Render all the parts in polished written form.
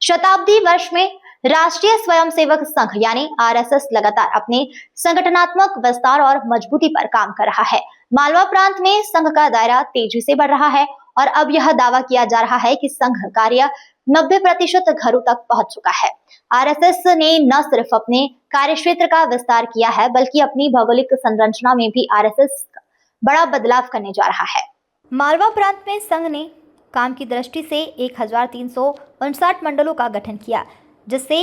शताब्दी वर्ष में राष्ट्रीय स्वयंसेवक संघ यानी आरएसएस लगातार अपने संगठनात्मक विस्तार और मजबूती पर काम कर रहा है। मालवा प्रांत में संघ का दायरा तेजी से बढ़ रहा है और अब यह दावा किया जा रहा है कि संघ कार्य 90% घरों तक पहुंच चुका है। आरएसएस ने न सिर्फ अपने कार्य क्षेत्र का विस्तार किया है, बल्कि अपनी भौगोलिक संरचना में भी आरएसएस बड़ा बदलाव करने जा रहा है। मालवा प्रांत में संघ ने काम की दृष्टि से 1359 मंडलों का गठन किया, जिससे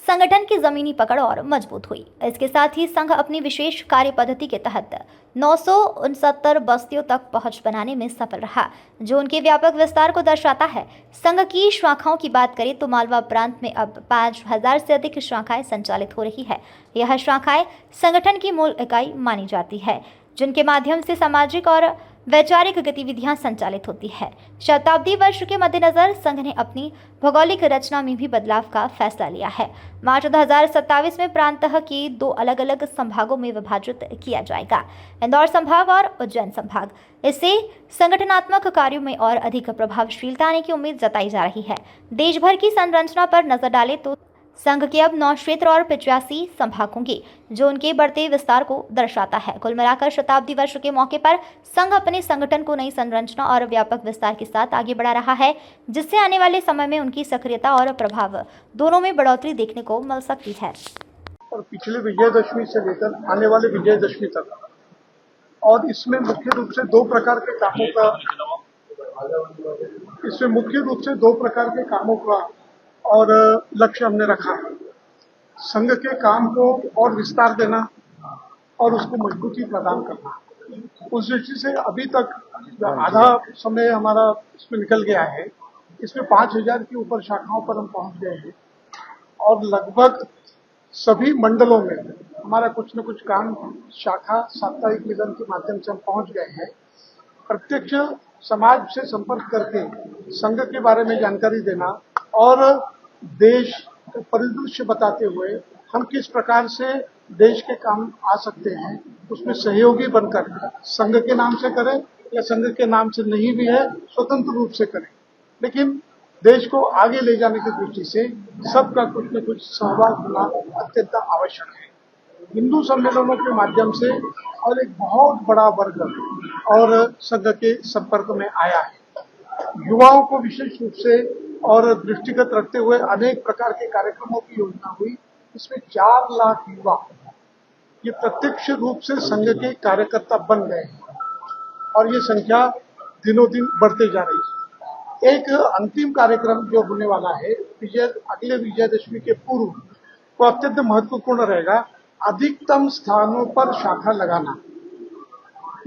संगठन की जमीनी पकड़ और मजबूत हुई। इसके साथ ही संघ अपनी विशेष कार्य पद्धति के तहत 969 बस्तियों तक पहुंच बनाने में सफल रहा, जो उनके व्यापक विस्तार को दर्शाता है। संघ की शाखाओं की बात करें तो मालवा प्रांत में अब 5000 से अधिक शाखाएं संचालित हो रही है। यह शाखाएं संगठन की मूल इकाई मानी जाती है, जिनके माध्यम से सामाजिक और वैचारिक गतिविधियां संचालित होती है। शताब्दी वर्ष के मद्देनजर संघ ने अपनी भौगोलिक रचना में भी बदलाव का फैसला लिया है। मार्च 2027 में प्रांत की 2 अलग अलग संभागों में विभाजित किया जाएगा, इंदौर संभाग और उज्जैन संभाग। इससे संगठनात्मक कार्यों में और अधिक प्रभावशीलता आने की उम्मीद जताई जा रही है। देश भर की संरचना पर नजर डालें तो संघ के अब 9 क्षेत्र और 85 संभाग होंगे, जो उनके बढ़ते विस्तार को दर्शाता है। कुल मिलाकर शताब्दी वर्ष के मौके पर संघ अपने संगठन को नई संरचना और व्यापक विस्तार के साथ आगे बढ़ा रहा है, जिससे आने वाले समय में उनकी सक्रियता और प्रभाव दोनों में बढ़ोतरी देखने को मिल सकती है। और पिछले विजयदशमी से लेकर आने वाले विजयदशमी तक, और इसमें मुख्य रूप से दो प्रकार के कामों का और लक्ष्य हमने रखा है। संघ के काम को और विस्तार देना और उसको मजबूती प्रदान करना। उस दृष्टि से अभी तक आधा समय हमारा इसमें निकल गया है। इसमें 5000 के ऊपर शाखाओं पर हम पहुंच गए हैं और लगभग सभी मंडलों में हमारा कुछ न कुछ काम शाखा साप्ताहिक निधन के माध्यम से हम पहुंच गए हैं। प्रत्यक्ष समाज से संपर्क करके संघ के बारे में जानकारी देना और देश का परिदृश्य बताते हुए हम किस प्रकार से देश के काम आ सकते हैं, उसमें सहयोगी बनकर संघ के नाम से करें या संघ के नाम से नहीं भी है, स्वतंत्र रूप से करें, लेकिन देश को आगे ले जाने की दृष्टि से सबका कुछ न कुछ सहभाग होना अत्यंत आवश्यक है। हिंदू सम्मेलनों के माध्यम से और एक बहुत बड़ा वर्ग और संघ के संपर्क में आया है। युवाओं को विशेष रूप से और दृष्टिगत रखते हुए अनेक प्रकार के कार्यक्रमों की योजना हुई। इसमें 4 लाख युवा ये प्रत्यक्ष रूप से संघ के कार्यकर्ता बन गए हैं और ये संख्या दिनों दिन बढ़ते जा रही है। एक अंतिम कार्यक्रम जो होने वाला है अगले विजयदशमी के पूर्व, वो अत्यंत महत्वपूर्ण रहेगा। अधिकतम स्थानों पर शाखा लगाना,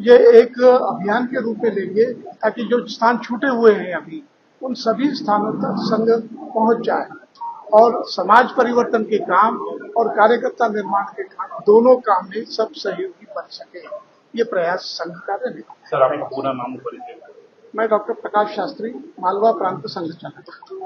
ये एक अभियान के रूप में लेंगे ताकि जो स्थान छूटे हुए हैं अभी, उन सभी स्थानों तक संघ पहुंच जाए और समाज परिवर्तन के काम और कार्यकर्ता निर्माण के काम, दोनों काम में सब सहयोगी बन सके। ये प्रयास संघ का रहेगा। सर, आपका पूरा नाम परिचय? मैं डॉक्टर प्रकाश शास्त्री, मालवा प्रांत संघ चालक।